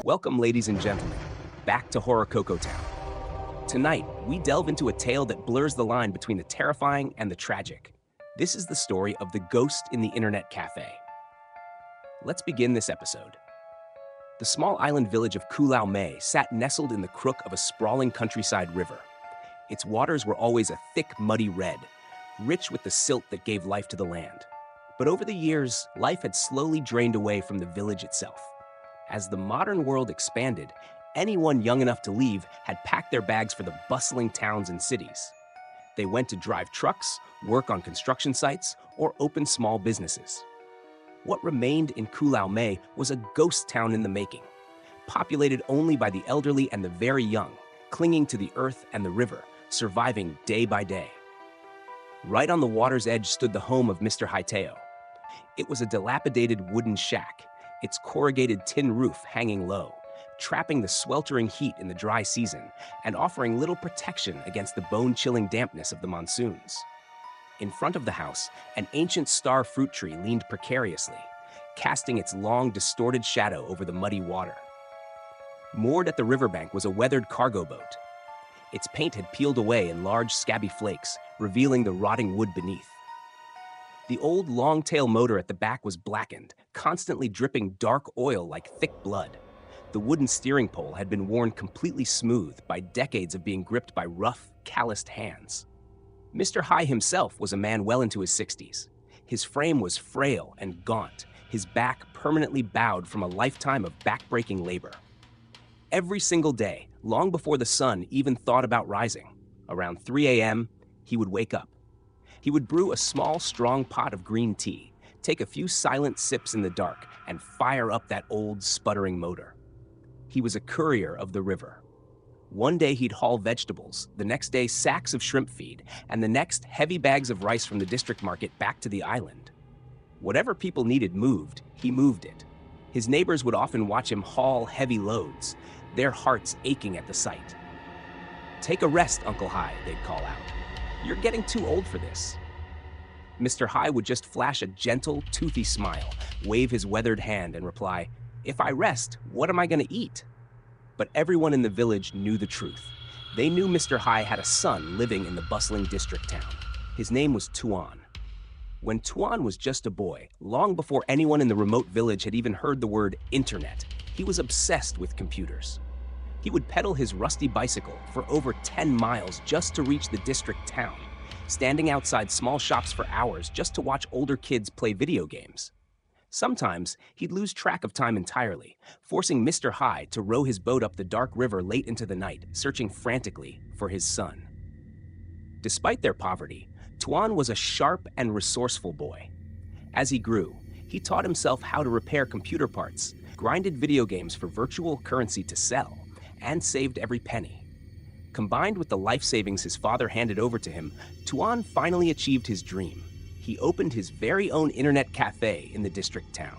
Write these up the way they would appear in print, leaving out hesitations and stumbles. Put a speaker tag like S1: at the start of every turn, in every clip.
S1: Welcome, ladies and gentlemen, back to Horror Koko Town. Tonight, we delve into a tale that blurs the line between the terrifying and the tragic. This is the story of the ghost in the internet cafe. Let's begin this episode. The small island village of Kulao May sat nestled in the crook of a sprawling countryside river. Its waters were always a thick, muddy red, rich with the silt that gave life to the land. But over the years, life had slowly drained away from the village itself. As the modern world expanded, anyone young enough to leave had packed their bags for the bustling towns and cities. They went to drive trucks, work on construction sites, or open small businesses. What remained in Kulao May was a ghost town in the making, populated only by the elderly and the very young, clinging to the earth and the river, surviving day by day. Right on the water's edge stood the home of Mr. Haiteo. It was a dilapidated wooden shack, its corrugated tin roof hanging low, trapping the sweltering heat in the dry season and offering little protection against the bone-chilling dampness of the monsoons. In front of the house, an ancient star fruit tree leaned precariously, casting its long, distorted shadow over the muddy water. Moored at the riverbank was a weathered cargo boat. Its paint had peeled away in large, scabby flakes, revealing the rotting wood beneath. The old long-tail motor at the back was blackened, constantly dripping dark oil like thick blood. The wooden steering pole had been worn completely smooth by decades of being gripped by rough, calloused hands. Mr. Hai himself was a man well into his 60s. His frame was frail and gaunt, his back permanently bowed from a lifetime of back-breaking labor. Every single day, long before the sun even thought about rising, around 3 a.m., he would wake up. He would brew a small, strong pot of green tea, take a few silent sips in the dark, and fire up that old, sputtering motor. He was a courier of the river. One day he'd haul vegetables, the next day sacks of shrimp feed, and the next heavy bags of rice from the district market back to the island. Whatever people needed moved, he moved it. His neighbors would often watch him haul heavy loads, their hearts aching at the sight. "Take a rest, Uncle Hai," they'd call out. "You're getting too old for this." Mr. Hai would just flash a gentle, toothy smile, wave his weathered hand, and reply, "If I rest, what am I going to eat?" But everyone in the village knew the truth. They knew Mr. Hai had a son living in the bustling district town. His name was Tuan. When Tuan was just a boy, long before anyone in the remote village had even heard the word internet, he was obsessed with computers. He would pedal his rusty bicycle for over 10 miles just to reach the district town, standing outside small shops for hours just to watch older kids play video games. Sometimes he'd lose track of time entirely, forcing Mr. Hai to row his boat up the dark river late into the night, searching frantically for his son. Despite their poverty, Tuan was a sharp and resourceful boy. As he grew, he taught himself how to repair computer parts, grinded video games for virtual currency to sell, and saved every penny. Combined with the life savings his father handed over to him, Tuan finally achieved his dream. He opened his very own internet cafe in the district town.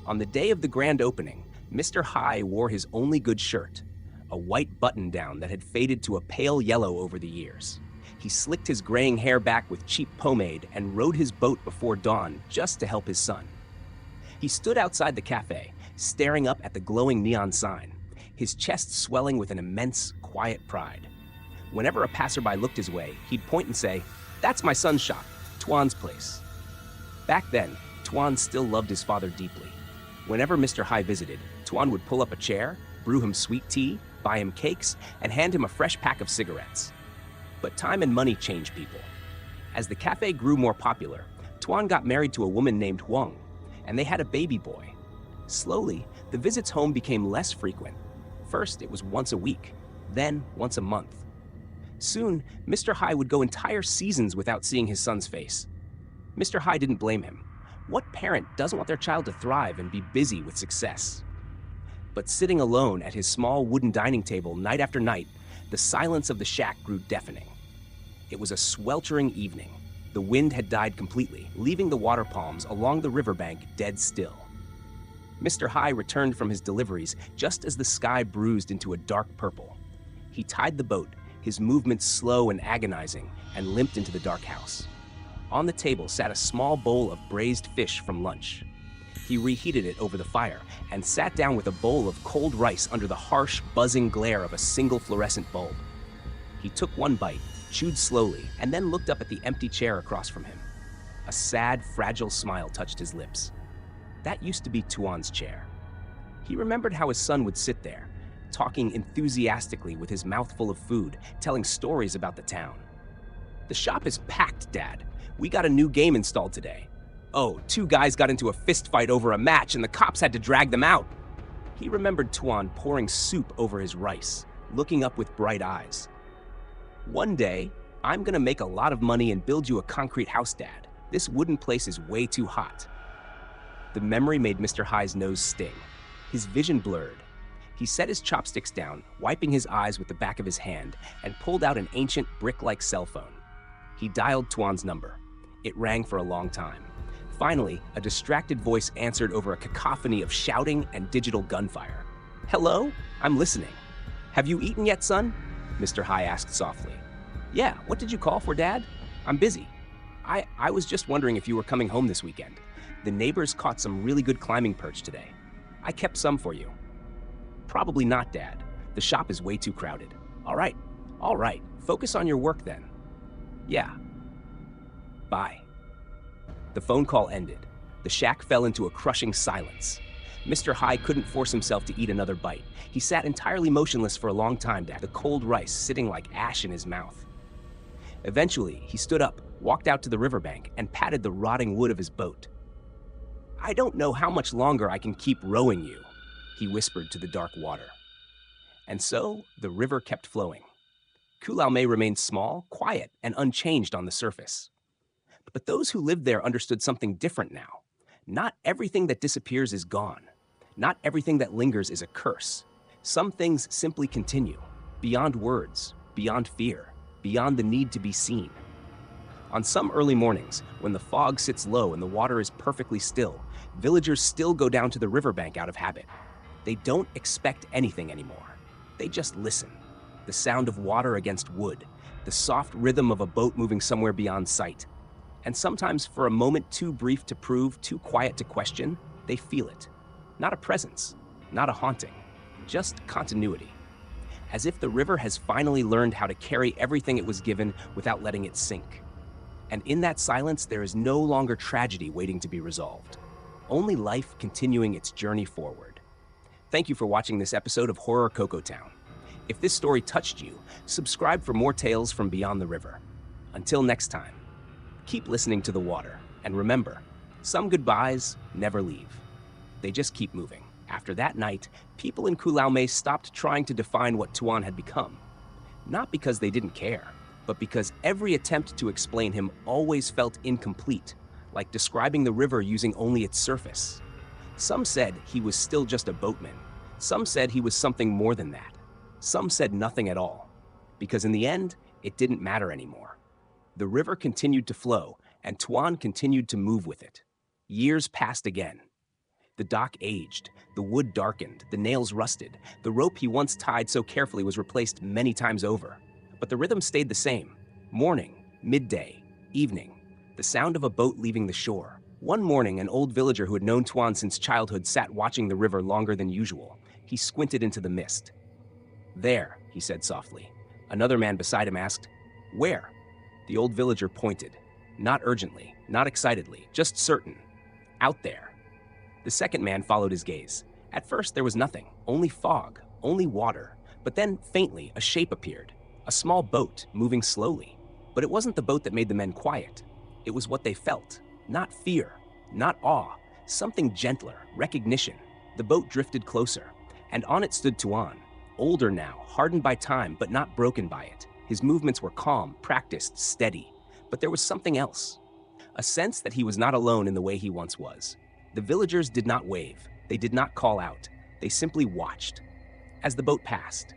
S1: On the day of the grand opening, Mr. Hai wore his only good shirt, a white button-down that had faded to a pale yellow over the years. He slicked his graying hair back with cheap pomade and rowed his boat before dawn just to help his son. He stood outside the cafe, staring up at the glowing neon sign, his chest swelling with an immense, quiet pride. Whenever a passerby looked his way, he'd point and say, "That's my son's shop, Tuan's place." Back then, Tuan still loved his father deeply. Whenever Mr. Hai visited, Tuan would pull up a chair, brew him sweet tea, buy him cakes, and hand him a fresh pack of cigarettes. But time and money change people. As the cafe grew more popular, Tuan got married to a woman named Huang, and they had a baby boy. Slowly, the visits home became less frequent. First, it was once a week, then once a month. Soon, Mr. Hai would go entire seasons without seeing his son's face. Mr. Hai didn't blame him. What parent doesn't want their child to thrive and be busy with success? But sitting alone at his small wooden dining table night after night, the silence of the shack grew deafening. It was a sweltering evening. The wind had died completely, leaving the water palms along the riverbank dead still. Mr. Hai returned from his deliveries just as the sky bruised into a dark purple. He tied the boat, his movements slow and agonizing, and limped into the dark house. On the table sat a small bowl of braised fish from lunch. He reheated it over the fire and sat down with a bowl of cold rice under the harsh, buzzing glare of a single fluorescent bulb. He took one bite, chewed slowly, and then looked up at the empty chair across from him. A sad, fragile smile touched his lips. That used to be Tuan's chair. He remembered how his son would sit there, talking enthusiastically with his mouth full of food, telling stories about the town. "The shop is packed, Dad. We got a new game installed today. Oh, 2 guys got into a fist fight over a match and the cops had to drag them out." He remembered Tuan pouring soup over his rice, looking up with bright eyes. "One day, I'm gonna make a lot of money and build you a concrete house, Dad. This wooden place is way too hot." The memory made Mr. High's nose sting. His vision blurred. He set his chopsticks down, wiping his eyes with the back of his hand, and pulled out an ancient brick-like cell phone. He dialed Tuan's number. It rang for a long time. Finally, a distracted voice answered over a cacophony of shouting and digital gunfire. "Hello? I'm listening. Have you eaten yet, son?" Mr. High asked softly. "Yeah, what did you call for, Dad? I'm busy. I was just wondering if you were coming home this weekend. The neighbors caught some really good climbing perch today. I kept some for you." "Probably not, Dad. The shop is way too crowded." All right. Focus on your work then." "Yeah. Bye." The phone call ended. The shack fell into a crushing silence. Mr. High couldn't force himself to eat another bite. He sat entirely motionless for a long time, the cold rice sitting like ash in his mouth. Eventually, he stood up, walked out to the riverbank, and patted the rotting wood of his boat. "I don't know how much longer I can keep rowing you," he whispered to the dark water. And so, the river kept flowing. Kulalme remained small, quiet, and unchanged on the surface. But those who lived there understood something different now. Not everything that disappears is gone. Not everything that lingers is a curse. Some things simply continue, beyond words, beyond fear, beyond the need to be seen. On some early mornings, when the fog sits low and the water is perfectly still, villagers still go down to the riverbank out of habit. They don't expect anything anymore. They just listen. The sound of water against wood, the soft rhythm of a boat moving somewhere beyond sight. And sometimes, for a moment too brief to prove, too quiet to question, they feel it. Not a presence, not a haunting, just continuity. As if the river has finally learned how to carry everything it was given without letting it sink. And in that silence, there is no longer tragedy waiting to be resolved. Only life continuing its journey forward. Thank you for watching this episode of Horror Koko Town. If this story touched you, subscribe for more tales from beyond the river. Until next time, keep listening to the water, and remember, some goodbyes never leave. They just keep moving. After that night, people in Kulalme stopped trying to define what Tuan had become. Not because they didn't care, but because every attempt to explain him always felt incomplete, like describing the river using only its surface. Some said he was still just a boatman. Some said he was something more than that. Some said nothing at all, because in the end, it didn't matter anymore. The river continued to flow, and Tuan continued to move with it. Years passed again. The dock aged, the wood darkened, the nails rusted. The rope he once tied so carefully was replaced many times over. But the rhythm stayed the same. Morning, midday, evening, the sound of a boat leaving the shore. One morning, an old villager who had known Tuan since childhood sat watching the river longer than usual. He squinted into the mist. "There," he said softly. Another man beside him asked, "Where?" The old villager pointed. Not urgently, not excitedly, just certain. "Out there." The second man followed his gaze. At first, there was nothing, only fog, only water. But then, faintly, a shape appeared. A small boat, moving slowly. But it wasn't the boat that made the men quiet. It was what they felt. Not fear, not awe. Something gentler, recognition. The boat drifted closer, and on it stood Tuan. Older now, hardened by time, but not broken by it. His movements were calm, practiced, steady. But there was something else. A sense that he was not alone in the way he once was. The villagers did not wave. They did not call out. They simply watched as the boat passed.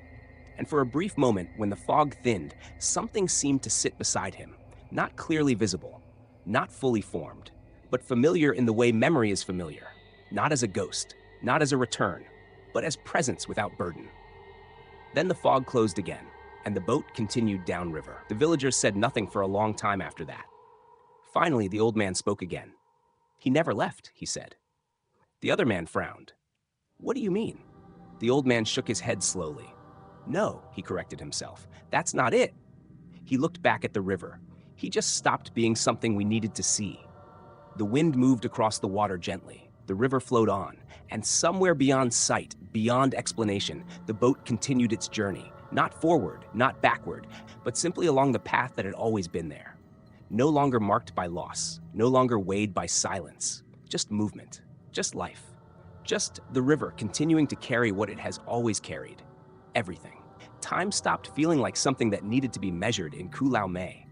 S1: And for a brief moment, when the fog thinned, something seemed to sit beside him, not clearly visible, not fully formed, but familiar in the way memory is familiar, not as a ghost, not as a return, but as presence without burden. Then the fog closed again, and the boat continued downriver. The villagers said nothing for a long time after that. Finally, the old man spoke again. "He never left," he said. The other man frowned. What do you mean? The old man shook his head slowly. No, he corrected himself. That's not it. He looked back at the river. He just stopped being something we needed to see. The wind moved across the water gently. The river flowed on, and somewhere beyond sight, beyond explanation, the boat continued its journey, not forward, not backward, but simply along the path that had always been there. No longer marked by loss, no longer weighed by silence, just movement, just life, just the river continuing to carry what it has always carried, everything. Time stopped feeling like something that needed to be measured in Kulau.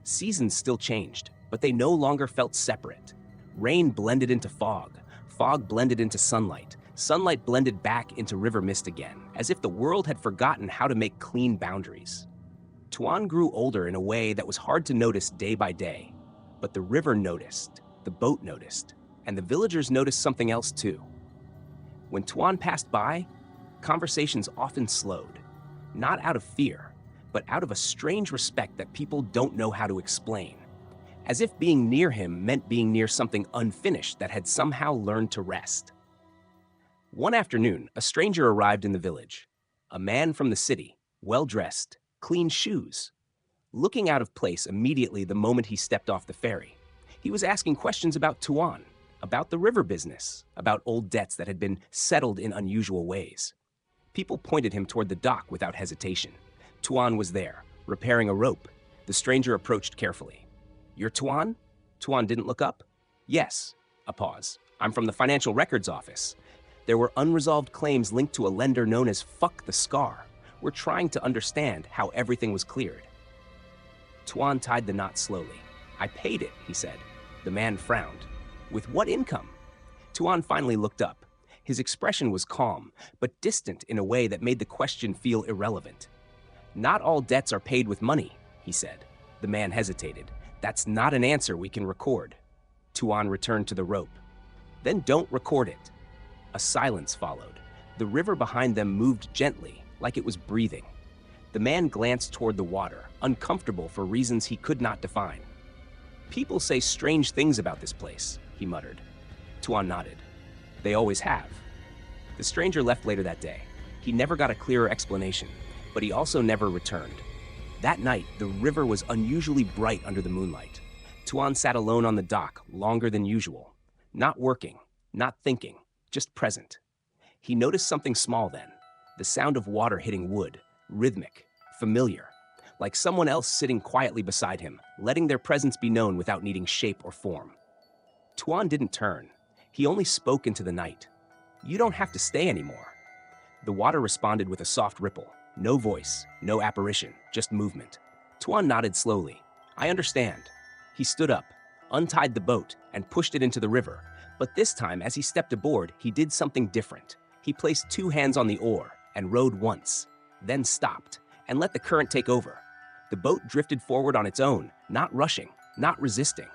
S1: Seasons still changed, but they no longer felt separate. Rain blended into fog, fog blended into sunlight, sunlight blended back into river mist again, as if the world had forgotten how to make clean boundaries. Tuan grew older in a way that was hard to notice day by day, but the river noticed, the boat noticed, and the villagers noticed something else too. When Tuan passed by, conversations often slowed, not out of fear, but out of a strange respect that people don't know how to explain, as if being near him meant being near something unfinished that had somehow learned to rest. One afternoon, a stranger arrived in the village, a man from the city, well-dressed, clean shoes. Looking out of place immediately the moment he stepped off the ferry, he was asking questions about Tuan, about the river business, about old debts that had been settled in unusual ways. People pointed him toward the dock without hesitation. Tuan was there, repairing a rope. The stranger approached carefully. You're Tuan? Tuan didn't look up. Yes. A pause. I'm from the financial records office. There were unresolved claims linked to a lender known as Fuck the Scar. We're trying to understand how everything was cleared. Tuan tied the knot slowly. I paid it, he said. The man frowned. With what income? Tuan finally looked up. His expression was calm, but distant in a way that made the question feel irrelevant. Not all debts are paid with money, he said. The man hesitated. That's not an answer we can record. Tuan returned to the rope. Then don't record it. A silence followed. The river behind them moved gently, like it was breathing. The man glanced toward the water, uncomfortable for reasons he could not define. People say strange things about this place, he muttered. Tuan nodded. They always have. The stranger left later that day. He never got a clearer explanation, but he also never returned. That night, the river was unusually bright under the moonlight. Tuan sat alone on the dock longer than usual, not working, not thinking, just present. He noticed something small then, the sound of water hitting wood, rhythmic, familiar, like someone else sitting quietly beside him, letting their presence be known without needing shape or form. Tuan didn't turn. He only spoke into the night. You don't have to stay anymore. The water responded with a soft ripple. No voice, no apparition, just movement. Tuan nodded slowly. I understand. He stood up, untied the boat, and pushed it into the river. But this time, as he stepped aboard, he did something different. He placed two hands on the oar and rowed once, then stopped, and let the current take over. The boat drifted forward on its own, not rushing, not resisting.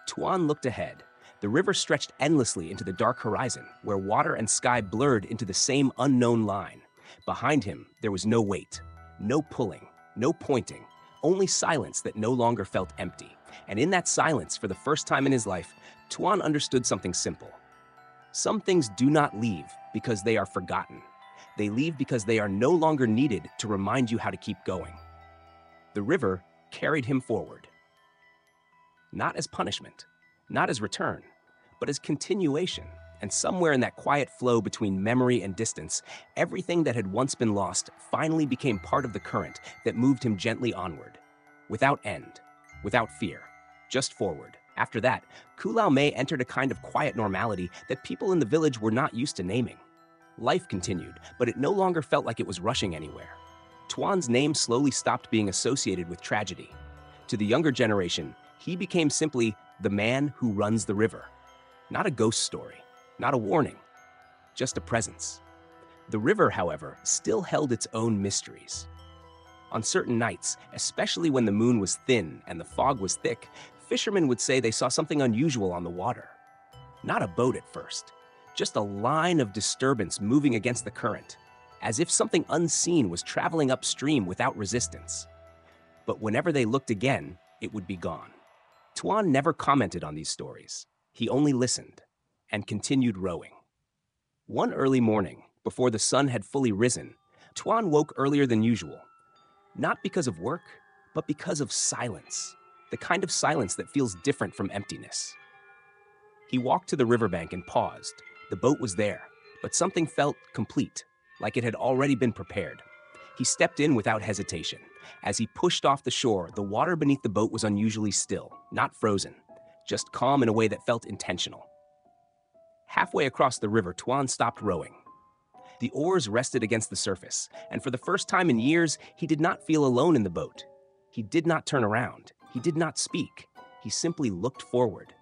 S1: Tuan looked ahead. The river stretched endlessly into the dark horizon, where water and sky blurred into the same unknown line. Behind him, there was no weight, no pulling, no pointing, only silence that no longer felt empty. And in that silence, for the first time in his life, Tuan understood something simple. Some things do not leave because they are forgotten. They leave because they are no longer needed to remind you how to keep going. The river carried him forward. Not as punishment, not as return, but as continuation. And somewhere in that quiet flow between memory and distance, everything that had once been lost finally became part of the current that moved him gently onward. Without end, without fear, just forward. After that, Kulau entered a kind of quiet normality that people in the village were not used to naming. Life continued, but it no longer felt like it was rushing anywhere. Tuan's name slowly stopped being associated with tragedy. To the younger generation, he became simply the man who runs the river. Not a ghost story, not a warning, just a presence. The river, however, still held its own mysteries. On certain nights, especially when the moon was thin and the fog was thick, fishermen would say they saw something unusual on the water. Not a boat at first, just a line of disturbance moving against the current, as if something unseen was traveling upstream without resistance. But whenever they looked again, it would be gone. Tuan never commented on these stories. He only listened. and continued rowing. One early morning, before the sun had fully risen, Tuan woke earlier than usual. Not because of work, but because of silence. The kind of silence that feels different from emptiness. He walked to the riverbank and paused. The boat was there, but something felt complete, like it had already been prepared. He stepped in without hesitation. As he pushed off the shore, the water beneath the boat was unusually still, not frozen, just calm in a way that felt intentional. Halfway across the river, Tuan stopped rowing. The oars rested against the surface, and for the first time in years, he did not feel alone in the boat. He did not turn around. He did not speak. He simply looked forward.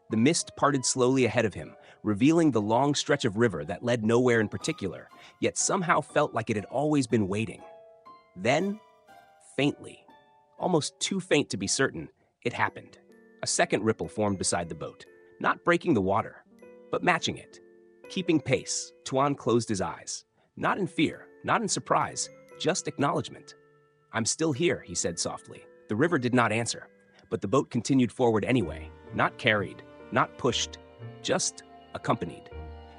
S1: The mist parted slowly ahead of him, revealing the long stretch of river that led nowhere in particular, yet somehow felt like it had always been waiting. Then, faintly, almost too faint to be certain, it happened. A second ripple formed beside the boat, not breaking the water, but matching it. Keeping pace, Tuan closed his eyes. Not in fear, not in surprise, just acknowledgement. "I'm still here," he said softly. The river did not answer, but the boat continued forward anyway, not carried, not pushed, just accompanied.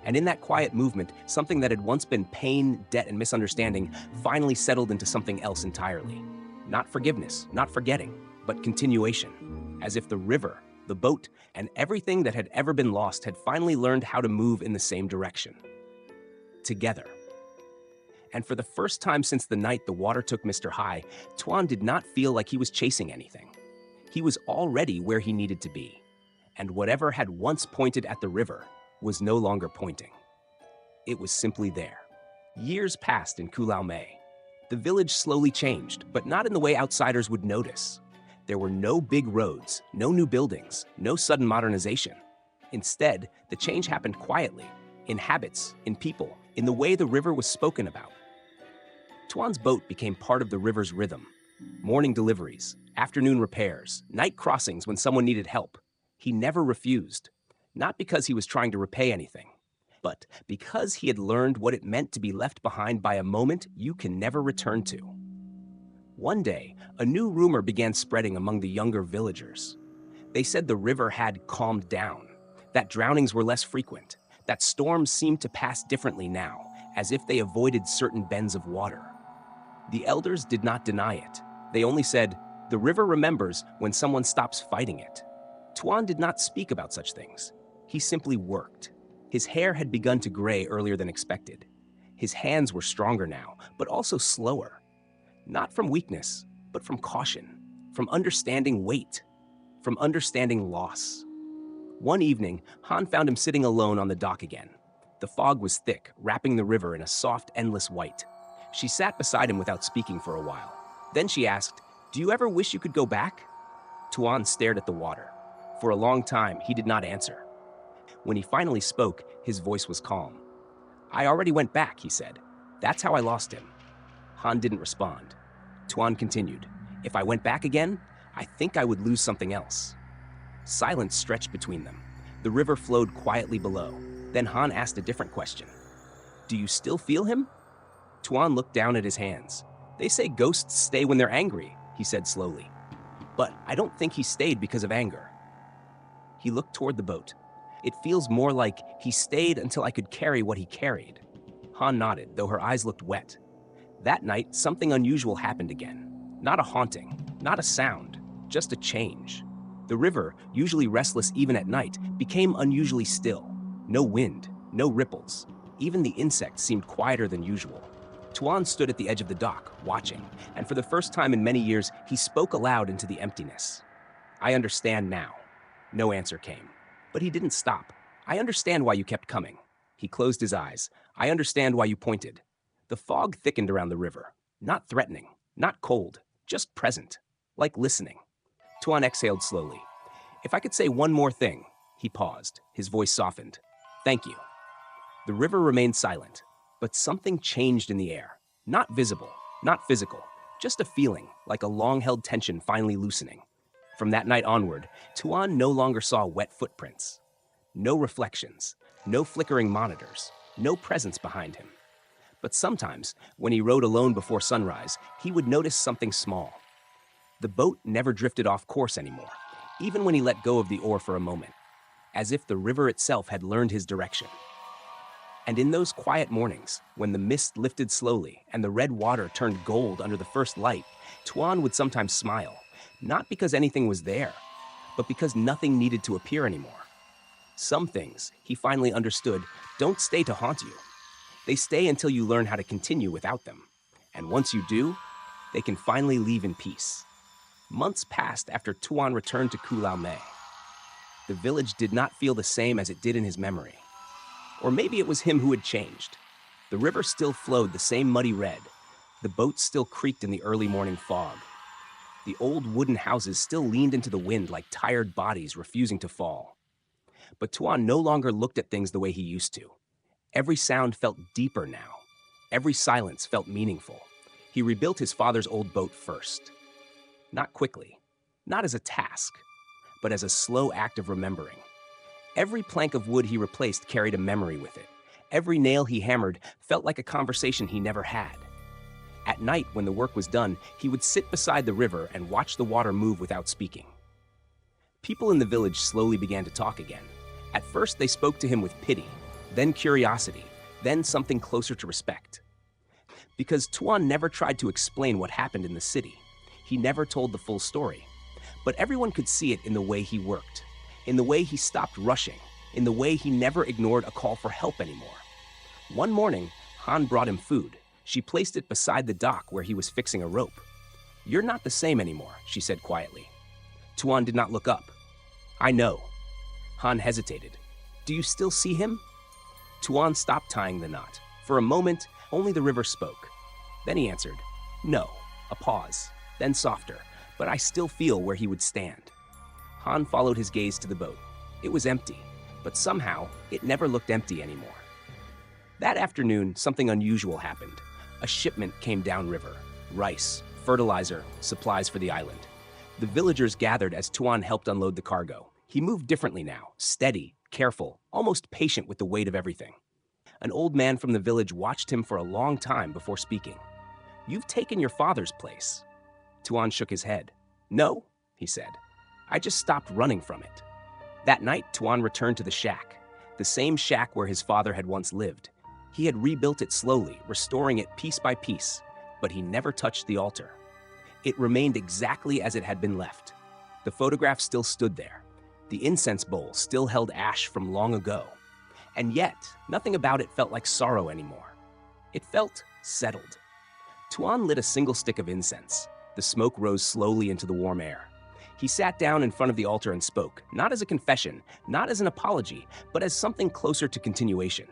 S1: And in that quiet movement, something that had once been pain, debt, and misunderstanding finally settled into something else entirely. Not forgiveness, not forgetting, but continuation. As if the river, the boat, and everything that had ever been lost had finally learned how to move in the same direction. Together. And for the first time since the night the water took Mr. High, Tuan did not feel like he was chasing anything. He was already where he needed to be. And whatever had once pointed at the river was no longer pointing. It was simply there. Years passed in Kulau May. The village slowly changed, but not in the way outsiders would notice. There were no big roads, no new buildings, no sudden modernization. Instead, the change happened quietly, in habits, in people, in the way the river was spoken about. Tuan's boat became part of the river's rhythm. Morning deliveries, afternoon repairs, night crossings when someone needed help. He never refused, not because he was trying to repay anything, but because he had learned what it meant to be left behind by a moment you can never return to. One day, a new rumor began spreading among the younger villagers. They said the river had calmed down, that drownings were less frequent, that storms seemed to pass differently now, as if they avoided certain bends of water. The elders did not deny it. They only said, "The river remembers when someone stops fighting it." Tuan did not speak about such things. He simply worked. His hair had begun to gray earlier than expected. His hands were stronger now, but also slower. Not from weakness, but from caution, from understanding weight, from understanding loss. One evening, Han found him sitting alone on the dock again. The fog was thick, wrapping the river in a soft, endless white. She sat beside him without speaking for a while. Then she asked, "Do you ever wish you could go back?" Tuan stared at the water. For a long time, he did not answer. When he finally spoke, his voice was calm. "I already went back," he said. "That's how I lost him." Han didn't respond. Tuan continued, "If I went back again, I think I would lose something else." Silence stretched between them. The river flowed quietly below. Then Han asked a different question. "Do you still feel him?" Tuan looked down at his hands. "They say ghosts stay when they're angry," he said slowly. "But I don't think he stayed because of anger." He looked toward the boat. "It feels more like he stayed until I could carry what he carried." Han nodded, though her eyes looked wet. That night, something unusual happened again. Not a haunting, not a sound, just a change. The river, usually restless even at night, became unusually still. No wind, no ripples. Even the insects seemed quieter than usual. Tuan stood at the edge of the dock, watching, and for the first time in many years, he spoke aloud into the emptiness. "I understand now." No answer came. But he didn't stop. "I understand why you kept coming." He closed his eyes. "I understand why you pointed." The fog thickened around the river. Not threatening, not cold, just present, like listening. Tuan exhaled slowly. "If I could say one more thing." He paused. His voice softened. "Thank you." The river remained silent, but something changed in the air. Not visible, not physical, just a feeling, like a long-held tension finally loosening. From that night onward, Tuan no longer saw wet footprints. No reflections, no flickering monitors, no presence behind him. But sometimes, when he rowed alone before sunrise, he would notice something small. The boat never drifted off course anymore, even when he let go of the oar for a moment. as if the river itself had learned his direction. And in those quiet mornings, when the mist lifted slowly and the red water turned gold under the first light, Tuan would sometimes smile, not because anything was there, but because nothing needed to appear anymore. Some things, he finally understood, don't stay to haunt you. They stay until you learn how to continue without them. And once you do, they can finally leave in peace. Months passed after Tuan returned to Kulaume. The village did not feel the same as it did in his memory. Or maybe it was him who had changed. The river still flowed the same muddy red. The boats still creaked in the early morning fog. The old wooden houses still leaned into the wind like tired bodies refusing to fall. But Tuan no longer looked at things the way he used to. Every sound felt deeper now. Every silence felt meaningful. He rebuilt his father's old boat first. Not quickly, not as a task, but as a slow act of remembering. Every plank of wood he replaced carried a memory with it. Every nail he hammered felt like a conversation he never had. At night, when the work was done, he would sit beside the river and watch the water move without speaking. People in the village slowly began to talk again. At first, they spoke to him with pity, then curiosity, then something closer to respect. Because Tuan never tried to explain what happened in the city. He never told the full story. But everyone could see it in the way he worked, in the way he stopped rushing, in the way he never ignored a call for help anymore. One morning, Han brought him food. She placed it beside the dock where he was fixing a rope. "You're not the same anymore," she said quietly. Tuan did not look up. "I know." Han hesitated. "Do you still see him?" Tuan stopped tying the knot. For a moment, only the river spoke. Then he answered, "No." A pause, then softer, "But I still feel where he would stand." Han followed his gaze to the boat. It was empty, but somehow it never looked empty anymore. That afternoon, something unusual happened. A shipment came downriver. Rice, fertilizer, supplies for the island. The villagers gathered as Tuan helped unload the cargo. He moved differently now, steady, careful, almost patient with the weight of everything. An old man from the village watched him for a long time before speaking. "You've taken your father's place." Tuan shook his head. "No," he said. "I just stopped running from it." That night, Tuan returned to the shack, the same shack where his father had once lived. He had rebuilt it slowly, restoring it piece by piece, but he never touched the altar. It remained exactly as it had been left. The photograph still stood there. The incense bowl still held ash from long ago. And yet, nothing about it felt like sorrow anymore. It felt settled. Tuan lit a single stick of incense. The smoke rose slowly into the warm air. He sat down in front of the altar and spoke, not as a confession, not as an apology, but as something closer to continuation.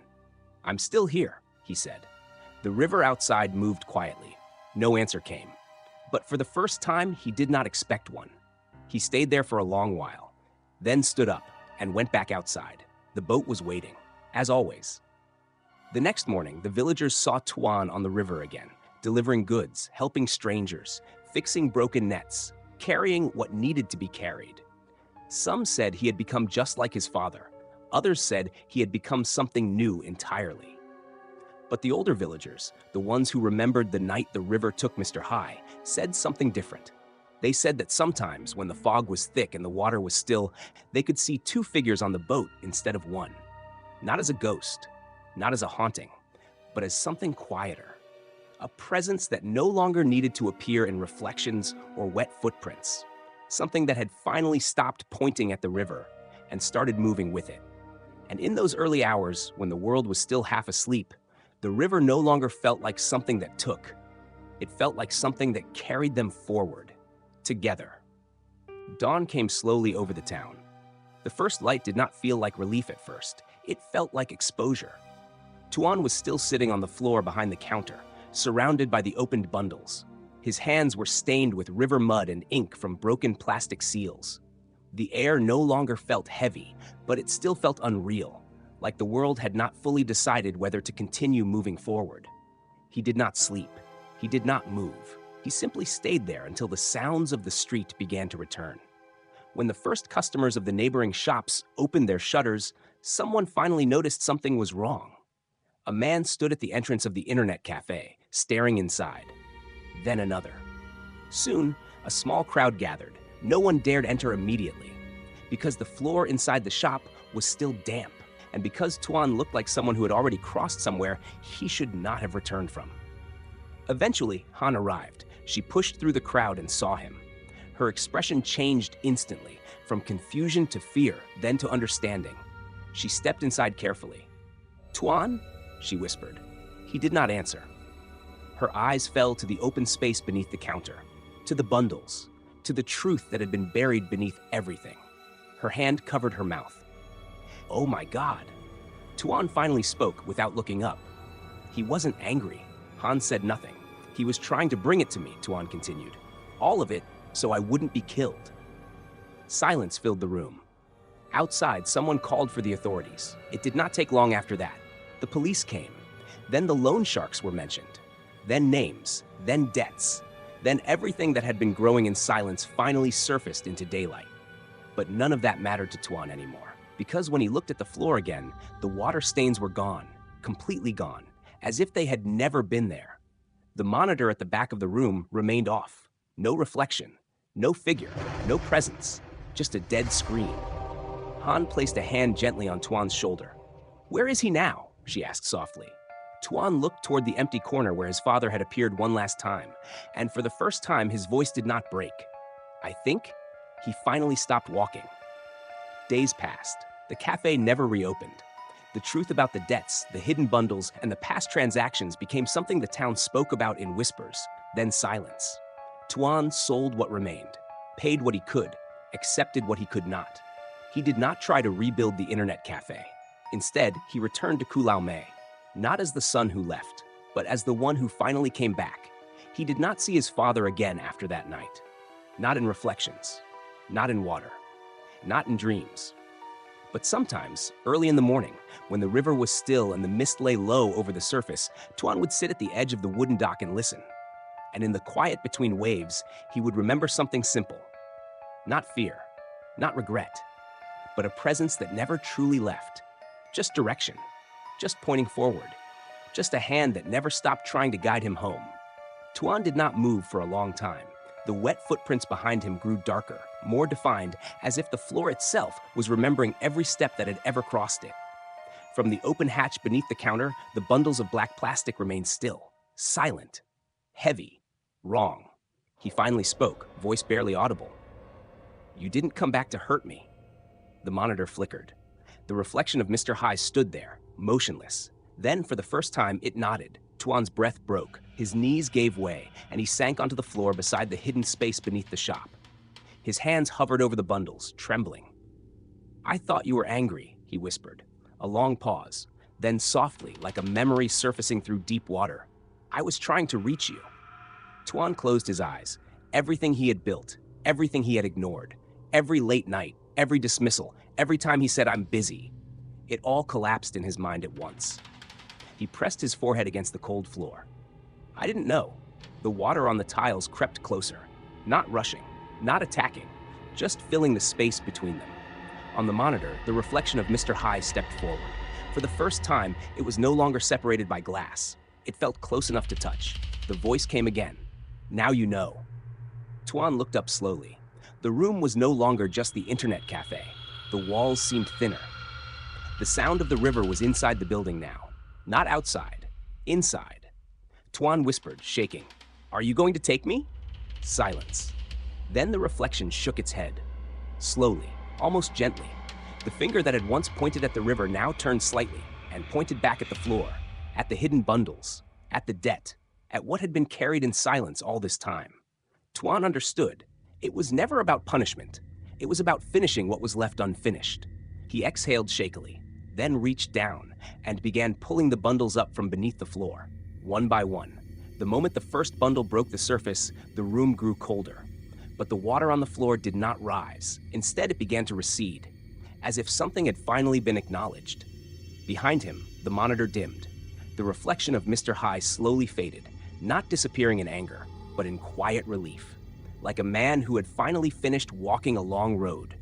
S1: "I'm still here," he said. The river outside moved quietly. No answer came. But for the first time, he did not expect one. He stayed there for a long while, then stood up and went back outside. The boat was waiting, as always. The next morning, the villagers saw Tuan on the river again, delivering goods, helping strangers, fixing broken nets, carrying what needed to be carried. Some said he had become just like his father. Others said he had become something new entirely. But the older villagers, the ones who remembered the night the river took Mr. High, said something different. They said that sometimes, when the fog was thick and the water was still, they could see two figures on the boat instead of one. Not as a ghost, not as a haunting, but as something quieter. A presence that no longer needed to appear in reflections or wet footprints. Something that had finally stopped pointing at the river and started moving with it. And in those early hours, when the world was still half asleep, the river no longer felt like something that took. It felt like something that carried them forward, together. Dawn came slowly over the town. The first light did not feel like relief at first. It felt like exposure. Tuan was still sitting on the floor behind the counter, surrounded by the opened bundles. His hands were stained with river mud and ink from broken plastic seals. The air no longer felt heavy, but it still felt unreal, like the world had not fully decided whether to continue moving forward. He did not sleep. He did not move. He simply stayed there until the sounds of the street began to return. When the first customers of the neighboring shops opened their shutters, someone finally noticed something was wrong. A man stood at the entrance of the internet cafe, staring inside. Then another. Soon, a small crowd gathered. No one dared enter immediately, because the floor inside the shop was still damp, and because Tuan looked like someone who had already crossed somewhere he should not have returned from. Eventually, Han arrived. She pushed through the crowd and saw him. Her expression changed instantly, from confusion to fear, then to understanding. She stepped inside carefully. "Tuan?" she whispered. He did not answer. Her eyes fell to the open space beneath the counter, to the bundles, to the truth that had been buried beneath everything. Her hand covered her mouth. "Oh my God." Tuan finally spoke without looking up. He wasn't angry. Han said nothing. "He was trying to bring it to me," Tuan continued. "All of it, so I wouldn't be killed." Silence filled the room. Outside, someone called for the authorities. It did not take long after that. The police came. Then the loan sharks were mentioned. Then names. Then debts. Then everything that had been growing in silence finally surfaced into daylight. But none of that mattered to Tuan anymore, because when he looked at the floor again, the water stains were gone, completely gone, as if they had never been there. The monitor at the back of the room remained off. No reflection, no figure, no presence, just a dead screen. Han placed a hand gently on Tuan's shoulder. "Where is he now?" she asked softly. Tuan looked toward the empty corner where his father had appeared one last time, and for the first time his voice did not break. "I think he finally stopped walking." Days passed. The cafe never reopened. The truth about the debts, the hidden bundles, and the past transactions became something the town spoke about in whispers, then silence. Tuan sold what remained, paid what he could, accepted what he could not. He did not try to rebuild the internet cafe. Instead, he returned to Kulao Mei, not as the son who left, but as the one who finally came back. He did not see his father again after that night. Not in reflections, not in water, not in dreams. But sometimes, early in the morning, when the river was still and the mist lay low over the surface, Tuan would sit at the edge of the wooden dock and listen. And in the quiet between waves, he would remember something simple. Not fear, not regret, but a presence that never truly left. Just direction, just pointing forward, just a hand that never stopped trying to guide him home. Tuan did not move for a long time. The wet footprints behind him grew darker, more defined, as if the floor itself was remembering every step that had ever crossed it. From the open hatch beneath the counter, the bundles of black plastic remained still, silent, heavy, wrong. He finally spoke, voice barely audible. "You didn't come back to hurt me." The monitor flickered. The reflection of Mr. Hai stood there, motionless. Then, for the first time, it nodded. Tuan's breath broke, his knees gave way, and he sank onto the floor beside the hidden space beneath the shop. His hands hovered over the bundles, trembling. "I thought you were angry," he whispered. A long pause, then softly, like a memory surfacing through deep water. "I was trying to reach you." Tuan closed his eyes. Everything he had built, everything he had ignored, every late night, every dismissal, every time he said, "I'm busy," it all collapsed in his mind at once. He pressed his forehead against the cold floor. "I didn't know." The water on the tiles crept closer, not rushing, not attacking, just filling the space between them. On the monitor, the reflection of Mr. Hai stepped forward. For the first time, it was no longer separated by glass. It felt close enough to touch. The voice came again. "Now you know." Tuan looked up slowly. The room was no longer just the internet cafe. The walls seemed thinner. The sound of the river was inside the building now. Not outside, inside. Tuan whispered, shaking, "Are you going to take me?" Silence. Then the reflection shook its head. Slowly, almost gently. The finger that had once pointed at the river now turned slightly and pointed back at the floor, at the hidden bundles, at the debt, at what had been carried in silence all this time. Tuan understood. It was never about punishment. It was about finishing what was left unfinished. He exhaled shakily, then reached down and began pulling the bundles up from beneath the floor, one by one. The moment the first bundle broke the surface, the room grew colder. But the water on the floor did not rise. Instead, it began to recede, as if something had finally been acknowledged. Behind him, the monitor dimmed. The reflection of Mr. Hai slowly faded, not disappearing in anger, but in quiet relief, like a man who had finally finished walking a long road.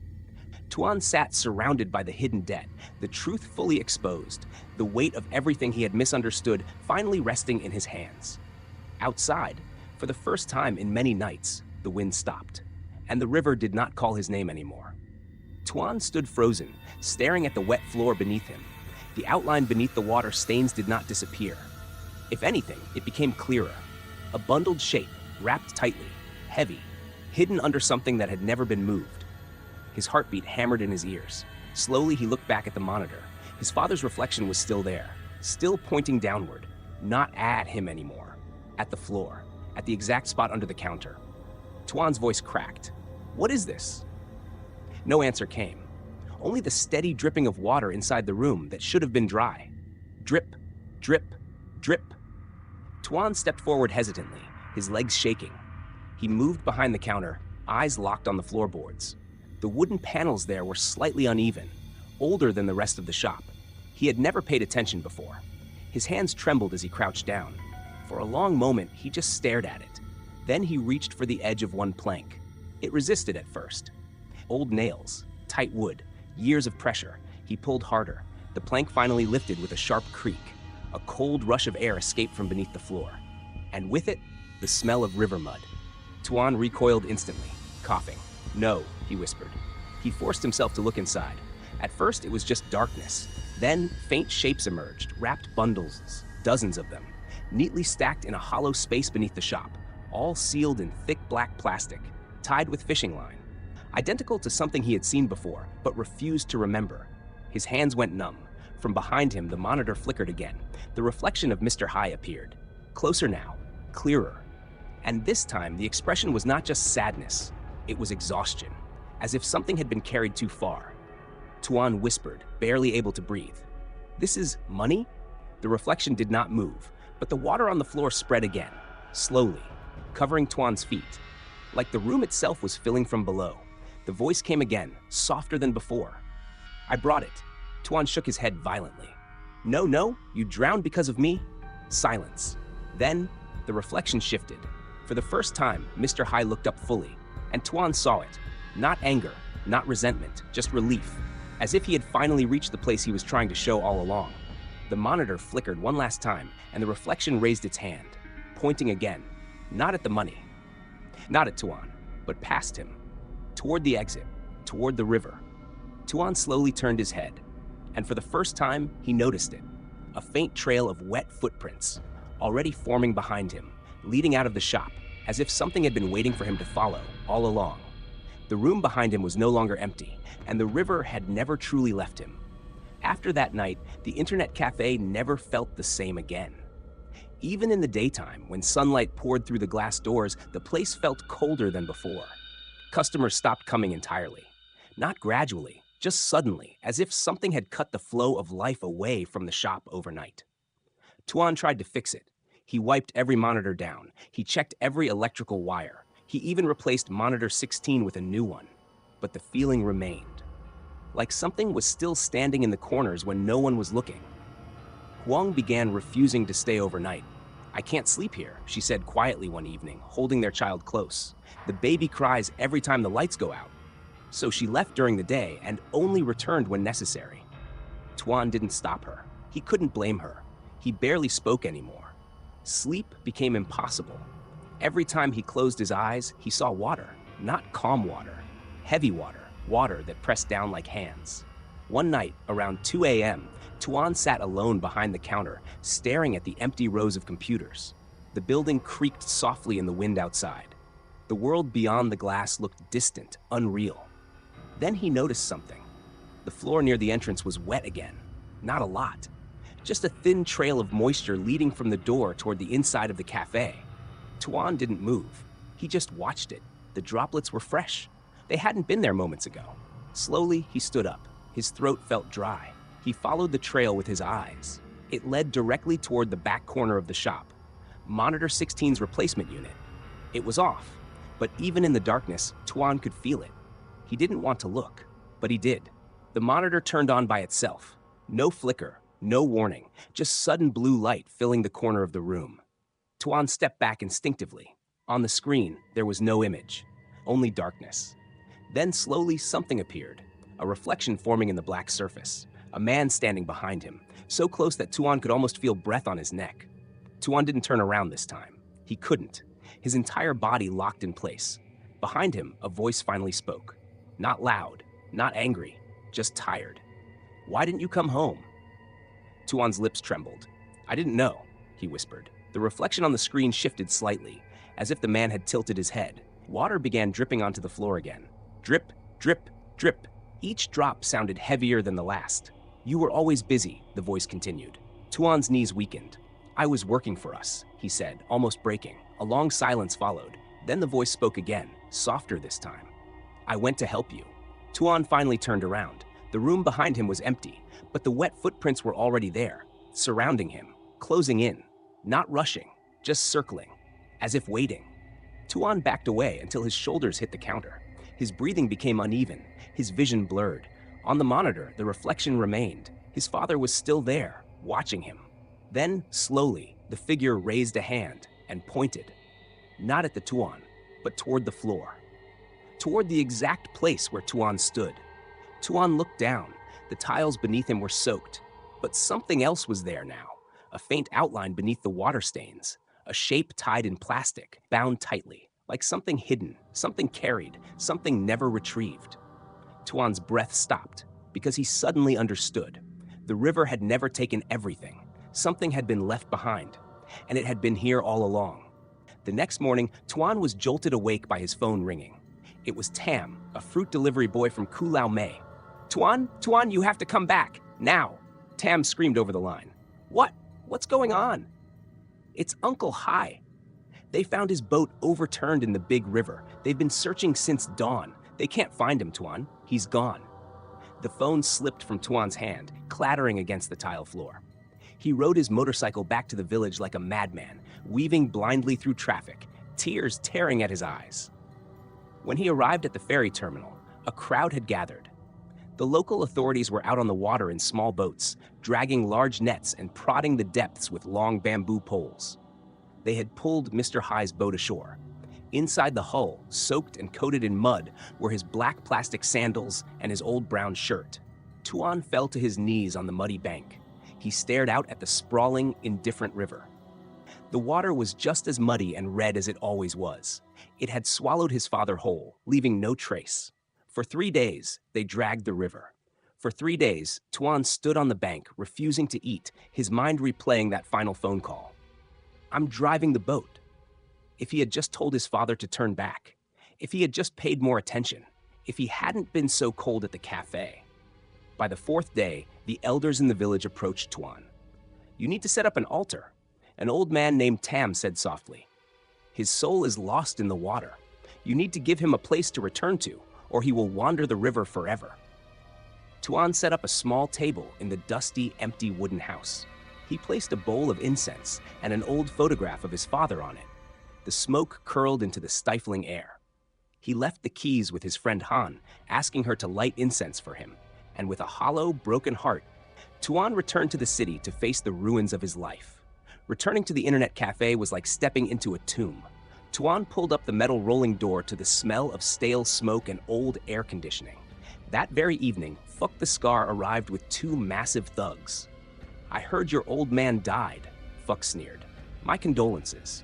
S1: Tuan sat surrounded by the hidden debt, the truth fully exposed, the weight of everything he had misunderstood finally resting in his hands. Outside, for the first time in many nights, the wind stopped, and the river did not call his name anymore. Tuan stood frozen, staring at the wet floor beneath him. The outline beneath the water stains did not disappear. If anything, it became clearer. A bundled shape, wrapped tightly, heavy, hidden under something that had never been moved. His heartbeat hammered in his ears. Slowly, he looked back at the monitor. His father's reflection was still there, still pointing downward, not at him anymore, at the floor, at the exact spot under the counter. Tuan's voice cracked. "What is this?" No answer came. Only the steady dripping of water inside the room that should have been dry. Drip, drip, drip. Tuan stepped forward hesitantly, his legs shaking. He moved behind the counter, eyes locked on the floorboards. The wooden panels there were slightly uneven, older than the rest of the shop. He had never paid attention before. His hands trembled as he crouched down. For a long moment, he just stared at it. Then he reached for the edge of one plank. It resisted at first. Old nails, tight wood, years of pressure. He pulled harder. The plank finally lifted with a sharp creak. A cold rush of air escaped from beneath the floor. And with it, the smell of river mud. Tuan recoiled instantly, coughing. "No," he whispered. He forced himself to look inside. At first, it was just darkness. Then, faint shapes emerged, wrapped bundles, dozens of them, neatly stacked in a hollow space beneath the shop, all sealed in thick black plastic, tied with fishing line. Identical to something he had seen before, but refused to remember. His hands went numb. From behind him, the monitor flickered again. The reflection of Mr. Hai appeared. Closer now, clearer. And this time, the expression was not just sadness, it was exhaustion, as if something had been carried too far. Tuan whispered, barely able to breathe. "This is money?" The reflection did not move, but the water on the floor spread again, slowly, covering Tuan's feet. Like the room itself was filling from below. The voice came again, softer than before. "I brought it." Tuan shook his head violently. "No, no, you drowned because of me." Silence. Then, the reflection shifted. For the first time, Mr. Hai looked up fully, and Tuan saw it. Not anger, not resentment, just relief, as if he had finally reached the place he was trying to show all along. The monitor flickered one last time, and the reflection raised its hand, pointing again, not at the money, not at Tuan, but past him, toward the exit, toward the river. Tuan slowly turned his head, and for the first time, he noticed it. A faint trail of wet footprints, already forming behind him, leading out of the shop, as if something had been waiting for him to follow all along. The room behind him was no longer empty, and the river had never truly left him. After that night, the internet cafe never felt the same again. Even in the daytime, when sunlight poured through the glass doors, the place felt colder than before. Customers stopped coming entirely. Not gradually, just suddenly, as if something had cut the flow of life away from the shop overnight. Tuan tried to fix it. He wiped every monitor down. He checked every electrical wire. He even replaced monitor 16 with a new one. But the feeling remained. Like something was still standing in the corners when no one was looking. Huang began refusing to stay overnight. "I can't sleep here," she said quietly one evening, holding their child close. "The baby cries every time the lights go out." So she left during the day and only returned when necessary. Tuan didn't stop her. He couldn't blame her. He barely spoke anymore. Sleep became impossible. Every time he closed his eyes, he saw water, not calm water, heavy water, water that pressed down like hands. One night, around 2 a.m., Tuan sat alone behind the counter, staring at the empty rows of computers. The building creaked softly in the wind outside. The world beyond the glass looked distant, unreal. Then he noticed something. The floor near the entrance was wet again. Not a lot. Just a thin trail of moisture leading from the door toward the inside of the cafe. Tuan didn't move. He just watched it. The droplets were fresh. They hadn't been there moments ago. Slowly, he stood up. His throat felt dry. He followed the trail with his eyes. It led directly toward the back corner of the shop. Monitor 16's replacement unit. It was off, but even in the darkness, Tuan could feel it. He didn't want to look, but he did. The monitor turned on by itself. No flicker, no warning, just sudden blue light filling the corner of the room. Tuan stepped back instinctively. On the screen, there was no image, only darkness. Then slowly something appeared, a reflection forming in the black surface, a man standing behind him, so close that Tuan could almost feel breath on his neck. Tuan didn't turn around this time. He couldn't. His entire body locked in place. Behind him, a voice finally spoke. Not loud, Not angry, just tired. Why didn't you come home? Tuan's lips trembled. I didn't know, he whispered. The reflection on the screen shifted slightly, as if the man had tilted his head. Water began dripping onto the floor again. Drip, drip, drip. Each drop sounded heavier than the last. You were always busy, the voice continued. Tuan's knees weakened. I was working for us, he said, almost breaking. A long silence followed. Then the voice spoke again, softer this time. I went to help you. Tuan finally turned around. The room behind him was empty, but the wet footprints were already there, surrounding him, closing in, not rushing, just circling, as if waiting. Tuan backed away until his shoulders hit the counter. His breathing became uneven, his vision blurred. On the monitor, the reflection remained. His father was still there, watching him. Then, slowly, the figure raised a hand and pointed, not at the Tuan, but toward the floor, toward the exact place where Tuan stood. Tuan looked down. The tiles beneath him were soaked, but something else was there now, a faint outline beneath the water stains, a shape tied in plastic, bound tightly, like something hidden, something carried, something never retrieved. Tuan's breath stopped, because he suddenly understood. The river had never taken everything. Something had been left behind, and it had been here all along. The next morning, Tuan was jolted awake by his phone ringing. It was Tam, a fruit delivery boy from Kulao May. Tuan, you have to come back, now. Tam screamed over the line. What? What's going on? It's Uncle Hai. They found his boat overturned in the big river. They've been searching since dawn. They can't find him, Tuan. He's gone. The phone slipped from Tuan's hand, clattering against the tile floor. He rode his motorcycle back to the village like a madman, weaving blindly through traffic, tears tearing at his eyes. When he arrived at the ferry terminal, a crowd had gathered. The local authorities were out on the water in small boats, dragging large nets and prodding the depths with long bamboo poles. They had pulled Mr. Hai's boat ashore. Inside the hull, soaked and coated in mud, were his black plastic sandals and his old brown shirt. Tuan fell to his knees on the muddy bank. He stared out at the sprawling, indifferent river. The water was just as muddy and red as it always was. It had swallowed his father whole, leaving no trace. For 3 days, they dragged the river. For 3 days, Tuan stood on the bank, refusing to eat, his mind replaying that final phone call. I'm driving the boat. If he had just told his father to turn back, if he had just paid more attention, if he hadn't been so cold at the cafe. By the 4th day, the elders in the village approached Tuan. You need to set up an altar, an old man named Tam said softly. His soul is lost in the water. You need to give him a place to return to, or he will wander the river forever. Tuan set up a small table in the dusty, empty wooden house. He placed a bowl of incense and an old photograph of his father on it. The smoke curled into the stifling air. He left the keys with his friend Han, asking her to light incense for him, and with a hollow, broken heart, Tuan returned to the city to face the ruins of his life. Returning to the internet cafe was like stepping into a tomb. Tuan pulled up the metal rolling door to the smell of stale smoke and old air conditioning. That very evening, Fuck the Scar arrived with 2 massive thugs. I heard your old man died, Fuck sneered. My condolences.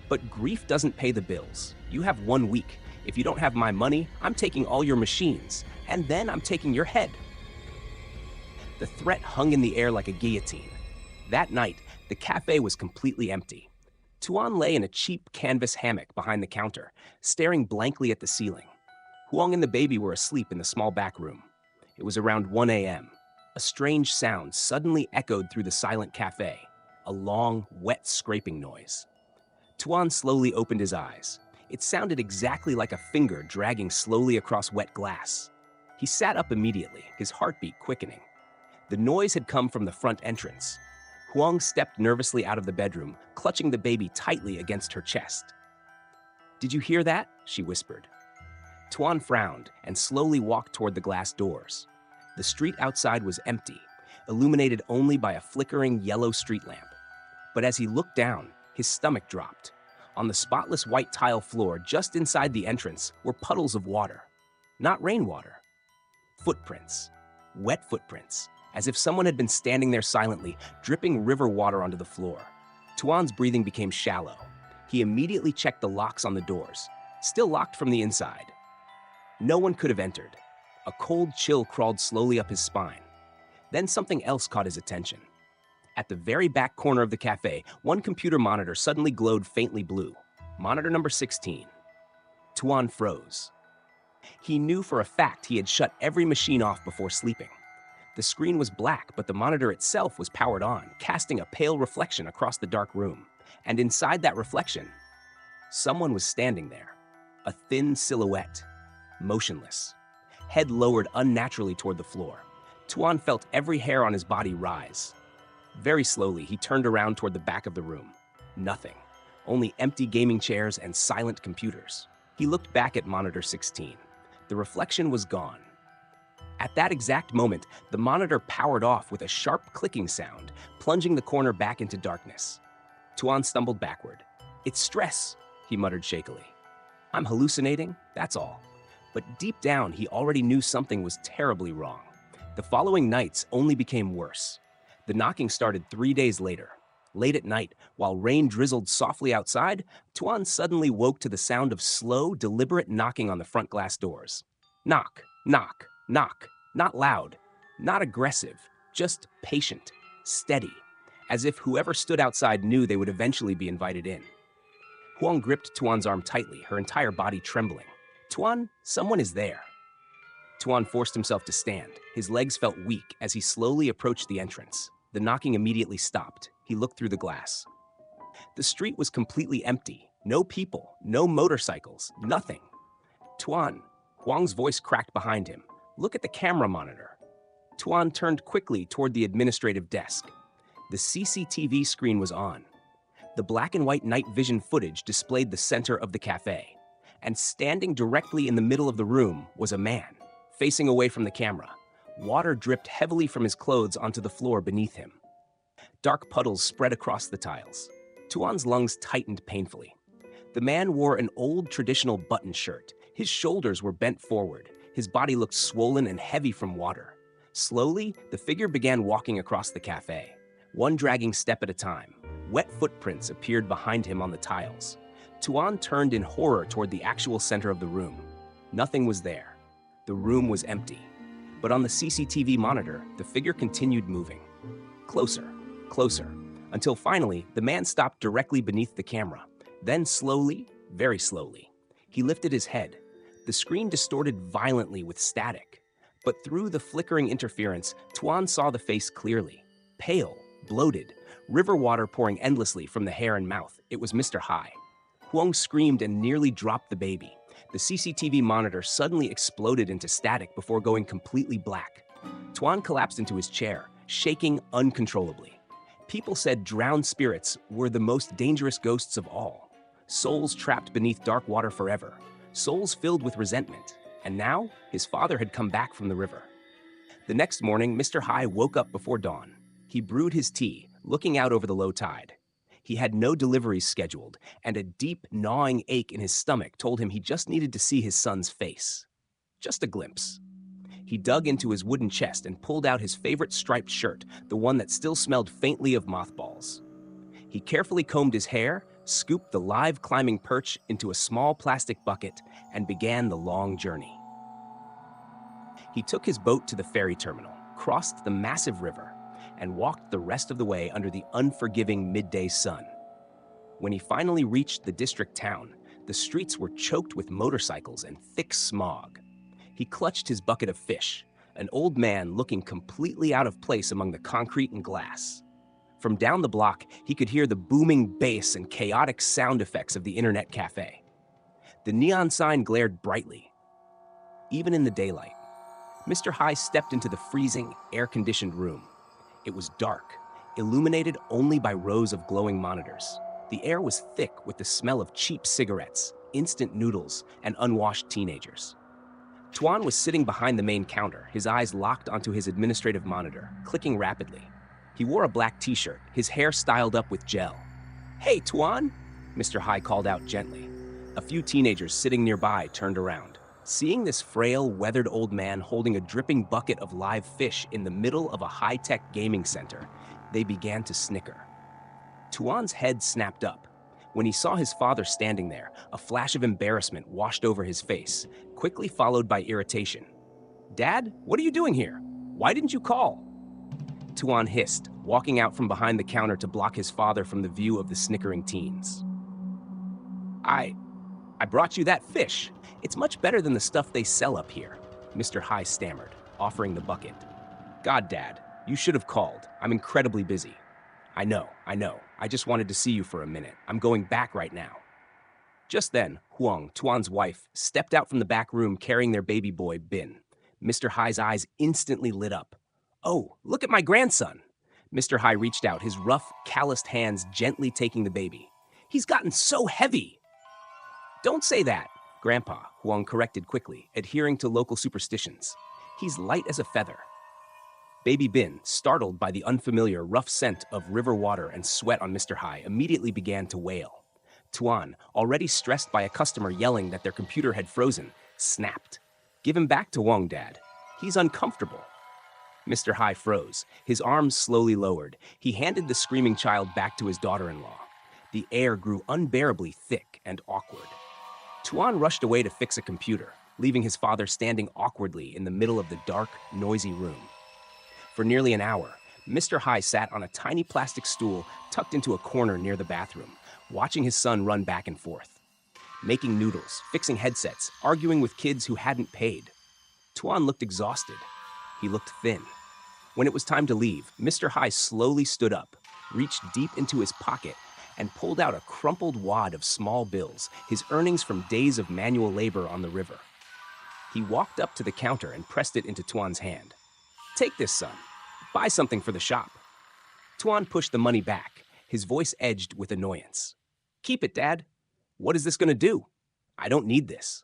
S1: But grief doesn't pay the bills. You have 1 week. If you don't have my money, I'm taking all your machines, and then I'm taking your head. The threat hung in the air like a guillotine. That night, the cafe was completely empty. Tuan lay in a cheap canvas hammock behind the counter, staring blankly at the ceiling. Huang and the baby were asleep in the small back room. It was around 1 a.m. A strange sound suddenly echoed through the silent cafe, a long, wet scraping noise. Tuan slowly opened his eyes. It sounded exactly like a finger dragging slowly across wet glass. He sat up immediately, his heartbeat quickening. The noise had come from the front entrance. Huang stepped nervously out of the bedroom, clutching the baby tightly against her chest. Did you hear that? She whispered. Tuan frowned and slowly walked toward the glass doors. The street outside was empty, illuminated only by a flickering yellow street lamp. But as he looked down, his stomach dropped. On the spotless white tile floor just inside the entrance were puddles of water. Not rainwater. Footprints. Wet footprints. As if someone had been standing there silently, dripping river water onto the floor. Tuan's breathing became shallow. He immediately checked the locks on the doors, still locked from the inside. No one could have entered. A cold chill crawled slowly up his spine. Then something else caught his attention. At the very back corner of the cafe, one computer monitor suddenly glowed faintly blue. Monitor number 16. Tuan froze. He knew for a fact he had shut every machine off before sleeping. The screen was black, but the monitor itself was powered on, casting a pale reflection across the dark room. And inside that reflection, someone was standing there. A thin silhouette, motionless, head lowered unnaturally toward the floor. Tuan felt every hair on his body rise. Very slowly, he turned around toward the back of the room. Nothing. Only empty gaming chairs and silent computers. He looked back at monitor 16. The reflection was gone. At that exact moment, the monitor powered off with a sharp clicking sound, plunging the corner back into darkness. Tuan stumbled backward. "It's stress," he muttered shakily. "I'm hallucinating, that's all." But deep down, he already knew something was terribly wrong. The following nights only became worse. The knocking started 3 days later. Late at night, while rain drizzled softly outside, Tuan suddenly woke to the sound of slow, deliberate knocking on the front glass doors. Knock, knock, knock. Not loud, not aggressive, just patient, steady, as if whoever stood outside knew they would eventually be invited in. Huang gripped Tuan's arm tightly, her entire body trembling. "Tuan, someone is there." Tuan forced himself to stand. His legs felt weak as he slowly approached the entrance. The knocking immediately stopped. He looked through the glass. The street was completely empty. No people, no motorcycles, nothing. "Tuan," Huang's voice cracked behind him. "Look at the camera monitor." Tuan turned quickly toward the administrative desk. The CCTV screen was on. The black and white night vision footage displayed the center of the cafe. And standing directly in the middle of the room was a man, facing away from the camera. Water dripped heavily from his clothes onto the floor beneath him. Dark puddles spread across the tiles. Tuan's lungs tightened painfully. The man wore an old traditional button shirt. His shoulders were bent forward. His body looked swollen and heavy from water. Slowly, the figure began walking across the cafe, one dragging step at a time. Wet footprints appeared behind him on the tiles. Tuan turned in horror toward the actual center of the room. Nothing was there. The room was empty. But on the CCTV monitor, the figure continued moving. Closer, closer, until finally, the man stopped directly beneath the camera. Then slowly, very slowly, he lifted his head. The screen distorted violently with static. But through the flickering interference, Tuan saw the face clearly. Pale, bloated, river water pouring endlessly from the hair and mouth. It was Mr. Hai. Huang screamed and nearly dropped the baby. The CCTV monitor suddenly exploded into static before going completely black. Tuan collapsed into his chair, shaking uncontrollably. People said drowned spirits were the most dangerous ghosts of all. Souls trapped beneath dark water forever. Souls filled with resentment. And now, his father had come back from the river. The next morning, Mr. Hai woke up before dawn. He brewed his tea, looking out over the low tide. He had no deliveries scheduled, and a deep, gnawing ache in his stomach told him he just needed to see his son's face. Just a glimpse. He dug into his wooden chest and pulled out his favorite striped shirt, the one that still smelled faintly of mothballs. He carefully combed his hair, scooped the live climbing perch into a small plastic bucket, and began the long journey. He took his boat to the ferry terminal, crossed the massive river, and walked the rest of the way under the unforgiving midday sun. When he finally reached the district town, the streets were choked with motorcycles and thick smog. He clutched his bucket of fish, an old man looking completely out of place among the concrete and glass. From down the block, he could hear the booming bass and chaotic sound effects of the internet cafe. The neon sign glared brightly, even in the daylight. Mr. Hai stepped into the freezing, air-conditioned room. It was dark, illuminated only by rows of glowing monitors. The air was thick with the smell of cheap cigarettes, instant noodles, and unwashed teenagers. Tuan was sitting behind the main counter, his eyes locked onto his administrative monitor, clicking rapidly. He wore a black t-shirt, his hair styled up with gel. "Hey, Tuan!" Mr. Hai called out gently. A few teenagers sitting nearby turned around. Seeing this frail, weathered old man holding a dripping bucket of live fish in the middle of a high-tech gaming center, they began to snicker. Tuan's head snapped up. When he saw his father standing there, a flash of embarrassment washed over his face, quickly followed by irritation. Dad, what are you doing here? Why didn't you call? Tuan hissed, walking out from behind the counter to block his father from the view of the snickering teens. I brought you that fish. It's much better than the stuff they sell up here, Mr. High stammered, offering the bucket. God, Dad, you should have called. I'm incredibly busy. I know. I just wanted to see you for a minute. I'm going back right now. Just then, Huang, Tuan's wife, stepped out from the back room carrying their baby boy, Bin. Mr. Hai's eyes instantly lit up. Oh, look at my grandson. Mr. Hai reached out, his rough, calloused hands gently taking the baby. He's gotten so heavy. Don't say that, Grandpa, Huang corrected quickly, adhering to local superstitions. He's light as a feather. Baby Bin, startled by the unfamiliar, rough scent of river water and sweat on Mr. Hai, immediately began to wail. Tuan, already stressed by a customer yelling that their computer had frozen, snapped. Give him back to Wang, Dad. He's uncomfortable. Mr. Hai froze, his arms slowly lowered. He handed the screaming child back to his daughter-in-law. The air grew unbearably thick and awkward. Tuan rushed away to fix a computer, leaving his father standing awkwardly in the middle of the dark, noisy room. For nearly an hour, Mr. Hai sat on a tiny plastic stool tucked into a corner near the bathroom, watching his son run back and forth. Making noodles, fixing headsets, arguing with kids who hadn't paid. Tuan looked exhausted. He looked thin. When it was time to leave, Mr. Hai slowly stood up, reached deep into his pocket, and pulled out a crumpled wad of small bills, his earnings from days of manual labor on the river. He walked up to the counter and pressed it into Tuan's hand. Take this, son. Buy something for the shop. Tuan pushed the money back, his voice edged with annoyance. Keep it, Dad. What is this going to do? I don't need this.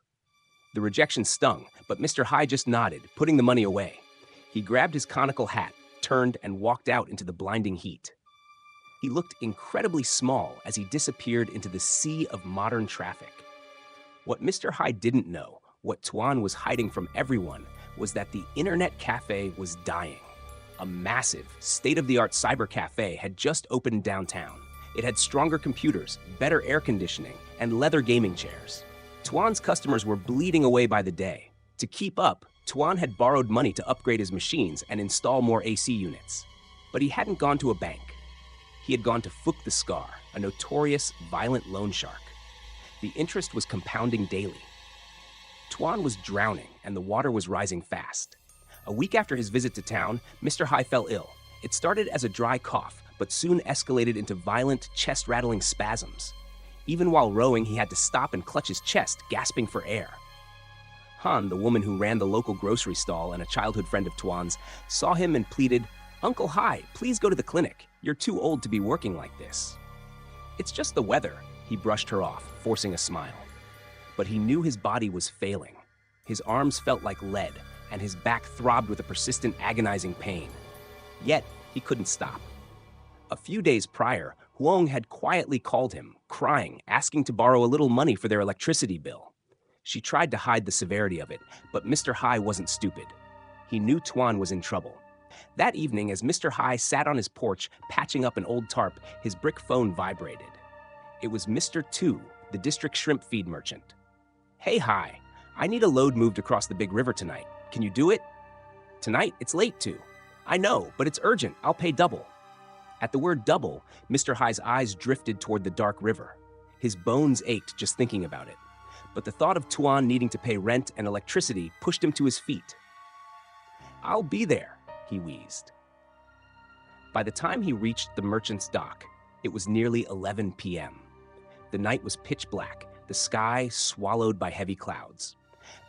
S1: The rejection stung, but Mr. Hai just nodded, putting the money away. He grabbed his conical hat, turned, and walked out into the blinding heat. He looked incredibly small as he disappeared into the sea of modern traffic. What Mr. Hai didn't know, what Tuan was hiding from everyone, was that the internet cafe was dying. A massive, state-of-the-art CYBERCAFE had just opened downtown. It had stronger computers, better air conditioning, and leather gaming chairs. Tuan's customers were bleeding away by the day. To keep up, Tuan had borrowed money to upgrade his machines and install more AC units. But he hadn't gone to a bank. He had gone to Fook the Scar, a notorious, violent loan shark. The interest was compounding daily. Tuan was drowning, and the water was rising fast. A week after his visit to town, Mr. Hai fell ill. It started as a dry cough, but soon escalated into violent, chest-rattling spasms. Even while rowing, he had to stop and clutch his chest, gasping for air. Han, the woman who ran the local grocery stall and a childhood friend of Tuan's, saw him and pleaded, Uncle Hai, please go to the clinic. You're too old to be working like this. It's just the weather, he brushed her off, forcing a smile. But he knew his body was failing. His arms felt like lead, and his back throbbed with a persistent, agonizing pain. Yet, he couldn't stop. A few days prior, Huang had quietly called him, crying, asking to borrow a little money for their electricity bill. She tried to hide the severity of it, but Mr. Hai wasn't stupid. He knew Tuan was in trouble. That evening, as Mr. Hai sat on his porch, patching up an old tarp, his brick phone vibrated. It was Mr. Tu, the district shrimp feed merchant. Hey, Hai, I need a load moved across the big river tonight. Can you do it? Tonight? It's late, Tu. I know, but it's urgent. I'll pay double. At the word double, Mr. Hai's eyes drifted toward the dark river. His bones ached just thinking about it. But the thought of Tuan needing to pay rent and electricity pushed him to his feet. I'll be there, he wheezed. By the time he reached the merchant's dock, it was nearly 11 p.m. The night was pitch black, the sky swallowed by heavy clouds.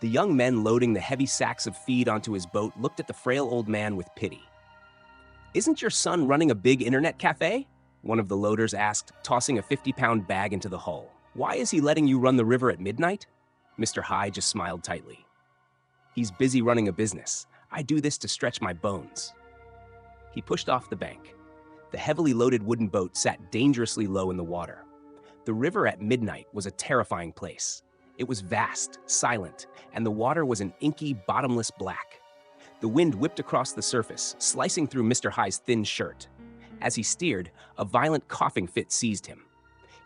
S1: The young men loading the heavy sacks of feed onto his boat looked at the frail old man with pity. Isn't your son running a big internet cafe? One of the loaders asked, tossing a 50-pound bag into the hull. Why is he letting you run the river at midnight? Mr. Hai just smiled tightly. He's busy running a business. I do this to stretch my bones. He pushed off the bank. The heavily loaded wooden boat sat dangerously low in the water. The river at midnight was a terrifying place. It was vast, silent, and the water was an inky, bottomless black. The wind whipped across the surface, slicing through Mr. Hai's thin shirt. As he steered, a violent coughing fit seized him.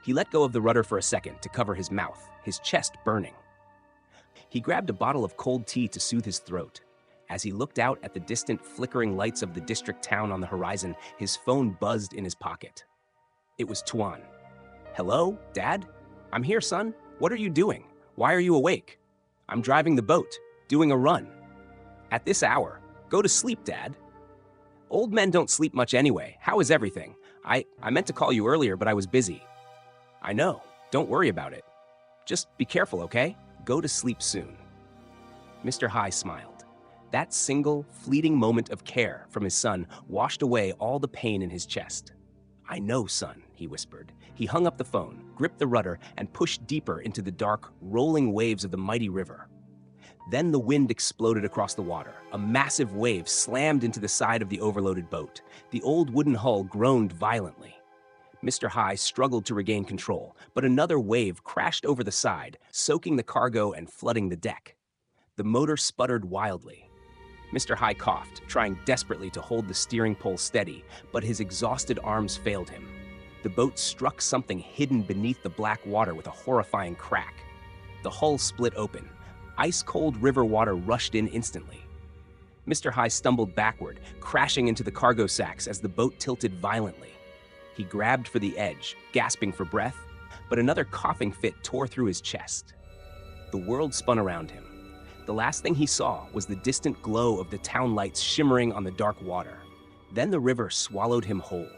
S1: He let go of the rudder for a second to cover his mouth, his chest burning. He grabbed a bottle of cold tea to soothe his throat. As he looked out at the distant flickering lights of the district town on the horizon, his phone buzzed in his pocket. It was Tuan. "Hello, Dad? I'm here, son. What are you doing? Why are you awake?" "I'm driving the boat, doing a run." "At this hour? Go to sleep, Dad." "Old men don't sleep much anyway. How is everything? I meant to call you earlier, but I was busy." "I know. Don't worry about it. Just be careful, okay? Go to sleep soon." Mr. High smiled. That single, fleeting moment of care from his son washed away all the pain in his chest. "I know, son," he whispered. He hung up the phone, gripped the rudder, and pushed deeper into the dark, rolling waves of the mighty river. Then the wind exploded across the water. A massive wave slammed into the side of the overloaded boat. The old wooden hull groaned violently. Mr. High struggled to regain control, but another wave crashed over the side, soaking the cargo and flooding the deck. The motor sputtered wildly. Mr. High coughed, trying desperately to hold the steering pole steady, but his exhausted arms failed him. The boat struck something hidden beneath the black water with a horrifying crack. The hull split open. Ice-cold river water rushed in instantly. Mr. High stumbled backward, crashing into the cargo sacks as the boat tilted violently. He grabbed for the edge, gasping for breath, but another coughing fit tore through his chest. The world spun around him. The last thing he saw was the distant glow of the town lights shimmering on the dark water. Then the river swallowed him whole.